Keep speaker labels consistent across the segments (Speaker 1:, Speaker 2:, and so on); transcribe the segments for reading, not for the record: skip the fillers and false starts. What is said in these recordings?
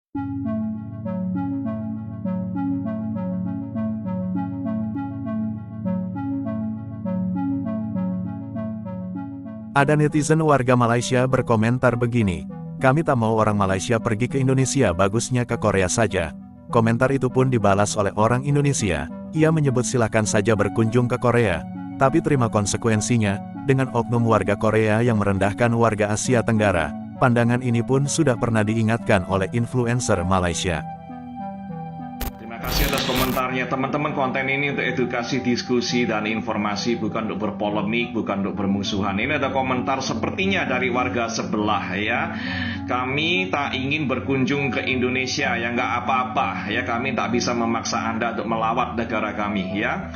Speaker 1: Ada netizen warga Malaysia berkomentar begini, "Kami tak mau orang Malaysia pergi ke Indonesia, bagusnya ke Korea saja." Komentar itu pun dibalas oleh orang Indonesia. Ia menyebut silakan saja berkunjung ke Korea, tapi terima konsekuensinya, dengan oknum warga Korea yang merendahkan warga Asia Tenggara. Pandangan ini pun sudah pernah diingatkan oleh influencer Malaysia.
Speaker 2: Terima kasih atas komentarnya teman-teman. Konten ini untuk edukasi, diskusi, dan informasi, bukan untuk berpolemik, bukan untuk bermusuhan. Ini ada komentar sepertinya dari warga sebelah ya. Kami tak ingin berkunjung ke Indonesia, ya nggak apa-apa ya. Kami tak bisa memaksa Anda untuk melawat negara kami ya.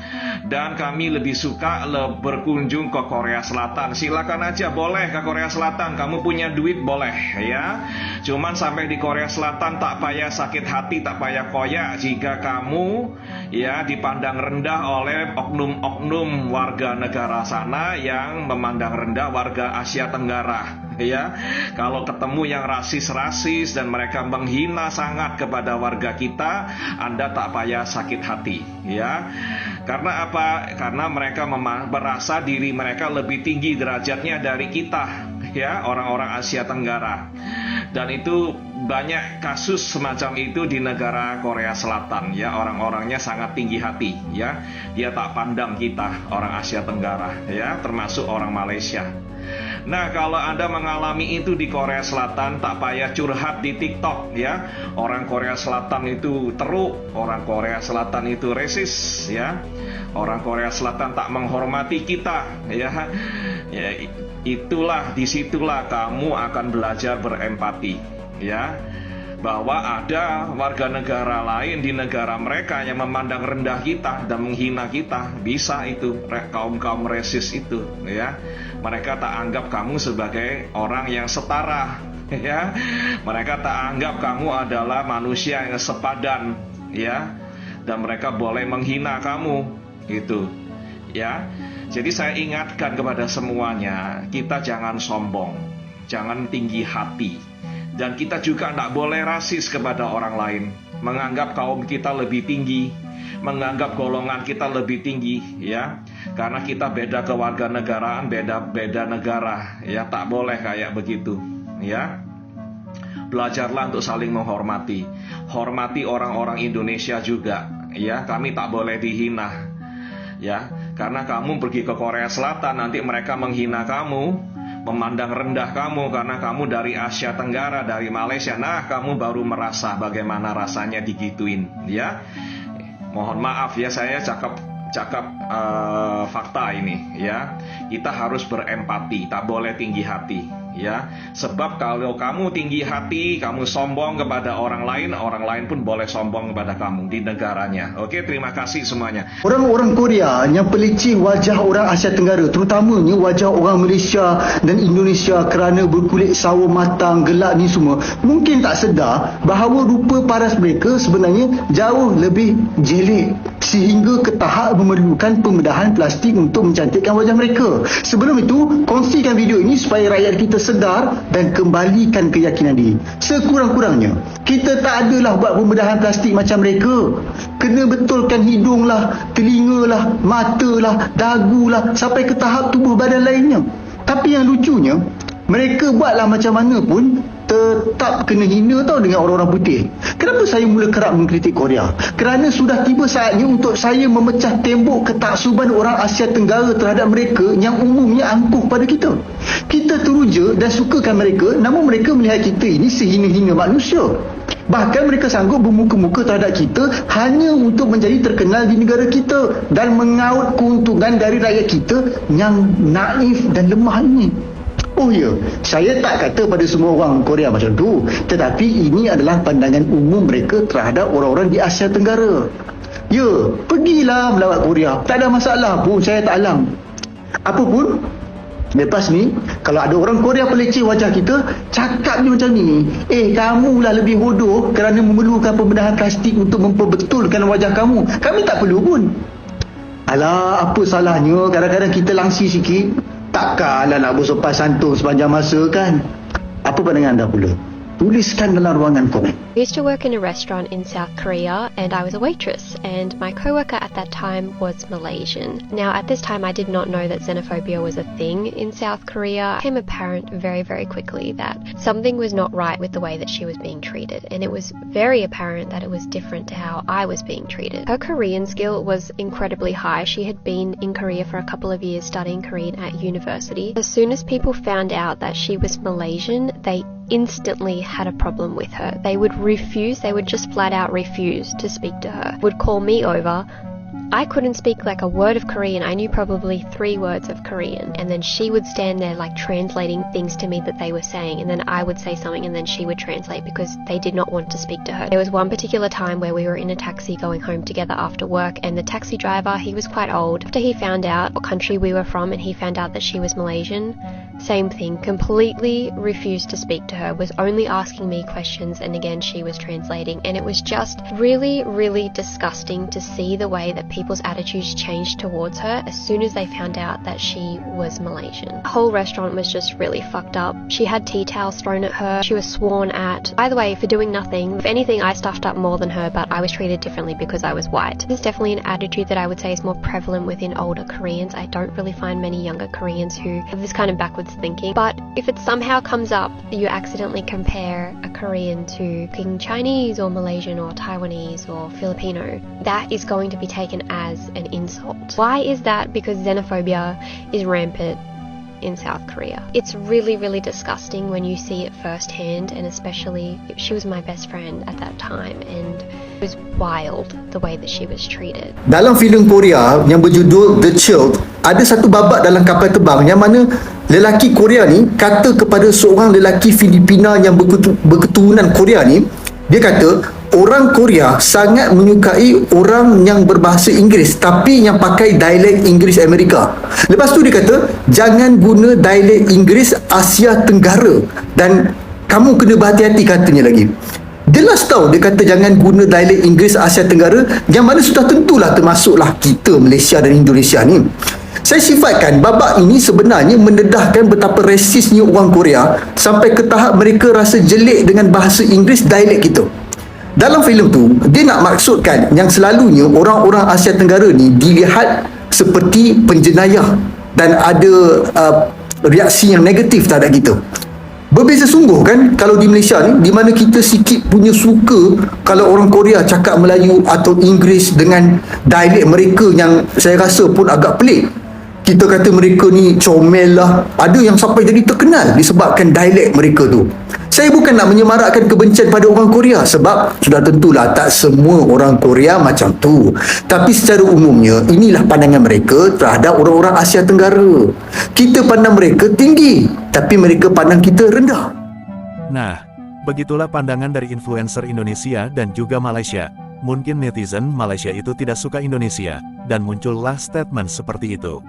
Speaker 2: Dan kami lebih suka berkunjung ke Korea Selatan. Silakan aja, boleh ke Korea Selatan. Kamu punya duit boleh ya. Cuman sampai di Korea Selatan tak payah sakit hati, tak payah koyak jika kamu ya dipandang rendah oleh oknum-oknum warga negara sana yang memandang rendah warga Asia Tenggara. Ya, kalau ketemu yang rasis-rasis dan mereka menghina sangat kepada warga kita, Anda tak payah sakit hati ya. Karena apa? Karena mereka merasa diri mereka lebih tinggi derajatnya dari kita ya, orang-orang Asia Tenggara. Dan itu banyak kasus semacam itu di negara Korea Selatan ya. Orang-orangnya sangat tinggi hati ya. Dia tak pandang kita orang Asia Tenggara ya, termasuk orang Malaysia. Nah, kalau Anda mengalami itu di Korea Selatan, tak payah curhat di TikTok ya. Orang Korea Selatan itu teruk, orang Korea Selatan itu resis ya. Orang Korea Selatan tak menghormati kita ya. Ya, disitulah kamu akan belajar berempati ya. Bahwa ada warga negara lain di negara mereka yang memandang rendah kita dan menghina kita. Bisa itu kaum resis itu ya. Mereka tak anggap kamu sebagai orang yang setara ya. Mereka tak anggap kamu adalah manusia yang sepadan ya. Dan mereka boleh menghina kamu gitu ya. Jadi saya ingatkan kepada semuanya, kita jangan sombong, jangan tinggi hati. Dan kita juga tidak boleh rasis kepada orang lain, menganggap kaum kita lebih tinggi, menganggap golongan kita lebih tinggi ya. Karena kita beda kewarganegaraan, beda negara ya, tak boleh kayak begitu ya. Belajarlah untuk saling menghormati. Hormati orang-orang Indonesia juga ya. Kami tak boleh dihina ya. Karena kamu pergi ke Korea Selatan, nanti mereka menghina kamu, memandang rendah kamu karena kamu dari Asia Tenggara, dari Malaysia. Nah, kamu baru merasa bagaimana rasanya digituin ya. Mohon maaf ya, saya cakap fakta ini ya. Kita harus berempati, tak boleh tinggi hati ya. Sebab kalau kamu tinggi hati, kamu sombong kepada orang lain pun boleh sombong kepada kamu di negaranya. Oke, terima kasih semuanya.
Speaker 3: Orang-orang Korea yang pelicin wajah orang Asia Tenggara, terutamanya wajah orang Malaysia dan Indonesia kerana berkulit sawo matang, gelap ni semua, mungkin tak sedar bahawa rupa paras mereka sebenarnya jauh lebih jelek sehingga ke tahap memerlukan pembedahan plastik untuk mencantikkan wajah mereka. Sebelum itu, kongsikan video ini supaya rakyat kita sedar dan kembalikan keyakinan diri. Sekurang-kurangnya, kita tak adalah buat pembedahan plastik macam mereka. Kena betulkan hidung lah, telinga lah, mata lah, dagu lah, sampai ke tahap tubuh badan lainnya. Tapi yang lucunya, mereka buatlah macam mana pun tetap kena hina tau dengan orang-orang putih. Kenapa saya mula kerap mengkritik Korea? Kerana sudah tiba saatnya untuk saya memecah tembok ketaksuban orang Asia Tenggara terhadap mereka yang umumnya angkuh pada kita. Kita teruja dan sukakan mereka, namun mereka melihat kita ini sehina-hina manusia. Bahkan mereka sanggup bermuka-muka terhadap kita hanya untuk menjadi terkenal di negara kita dan mengaut keuntungan dari rakyat kita yang naif dan lemah ini. Oh ya, saya tak kata pada semua orang Korea macam tu, tetapi ini adalah pandangan umum mereka terhadap orang-orang di Asia Tenggara. Ya, pergilah melawat Korea, tak ada masalah pun, saya tak alam. Apapun, lepas ni, kalau ada orang Korea peleceh wajah kita, cakap dia macam ni, kamulah lebih bodoh kerana memerlukan pembedahan plastik untuk memperbetulkan wajah kamu. Kami tak perlu pun. Alah, apa salahnya kadang-kadang kita langsi sikit? Takkanlah nak bersopan santun sepanjang masa kan? Apa pandangan anda pula? Tuliskan dalam ruangan komen.
Speaker 4: I used to work in a restaurant in South Korea and I was a waitress, and my coworker at that time was Malaysian. Now at this time I did not know that xenophobia was a thing in South Korea. It became apparent very, very quickly that something was not right with the way that she was being treated, and it was very apparent that it was different to how I was being treated. Her Korean skill was incredibly high. She had been in Korea for a couple of years studying Korean at university. As soon as people found out that she was Malaysian, they instantly had a problem with her. They would just flat out refuse to speak to her. Would call me over. I couldn't speak like a word of Korean. I knew probably 3 words of Korean, and then she would stand there like translating things to me that they were saying, and then I would say something and then she would translate because they did not want to speak to her. There was one particular time where we were in a taxi going home together after work, and the taxi driver, he was quite old. After he found out what country we were from and he found out that she was Malaysian, same thing, completely refused to speak to her, was only asking me questions, and again she was translating, and it was just really, really disgusting to see the way that people's attitudes changed towards her as soon as they found out that she was Malaysian. The whole restaurant was just really fucked up. She had tea towels thrown at her, she was sworn at, by the way, for doing nothing. If anything, I stuffed up more than her, but I was treated differently because I was white. It's definitely an attitude that I would say is more prevalent within older Koreans. I don't really find many younger Koreans who have this kind of backwards thinking, but if it somehow comes up, you accidentally compare a Korean to being Chinese or Malaysian or Taiwanese or Filipino, that is going to be taken as an insult. Why is that? Because xenophobia is rampant in South Korea. It's really, really disgusting when you see it firsthand, and especially she was my best friend at that time, and it was wild the way that she was treated.
Speaker 3: Dalam filem Korea yang berjudul The Child, ada satu babak dalam kapal terbang yang mana lelaki Korea ni kata kepada seorang lelaki Filipina yang berketurunan Korea ni, dia kata orang Korea sangat menyukai orang yang berbahasa Inggeris tapi yang pakai dialek Inggeris Amerika. Lepas tu dia kata jangan guna dialek Inggeris Asia Tenggara, dan kamu kena berhati-hati, katanya lagi. Jelas tahu dia kata jangan guna dialek Inggeris Asia Tenggara, yang mana sudah tentulah termasuklah kita Malaysia dan Indonesia ni. Saya sifatkan babak ini sebenarnya mendedahkan betapa rasisnya orang Korea sampai ke tahap mereka rasa jelek dengan bahasa Inggeris dialek kita. Dalam filem tu, dia nak maksudkan yang selalunya orang-orang Asia Tenggara ni dilihat seperti penjenayah dan ada reaksi yang negatif terhadap kita. Berbeza sungguh kan kalau di Malaysia ni, di mana kita sikit punya suka kalau orang Korea cakap Melayu atau Inggeris dengan dialek mereka yang saya rasa pun agak pelik. Kita kata mereka ni comel lah. Ada yang sampai jadi terkenal disebabkan dialek mereka tu. Saya bukan nak menyemarakkan kebencian pada orang Korea, sebab sudah tentulah tak semua orang Korea macam tu. Tapi secara umumnya, inilah pandangan mereka terhadap orang-orang Asia Tenggara. Kita pandang mereka tinggi, tapi mereka pandang kita rendah.
Speaker 1: Nah, begitulah pandangan dari influencer Indonesia dan juga Malaysia. Mungkin netizen Malaysia itu tidak suka Indonesia, dan muncullah statement seperti itu.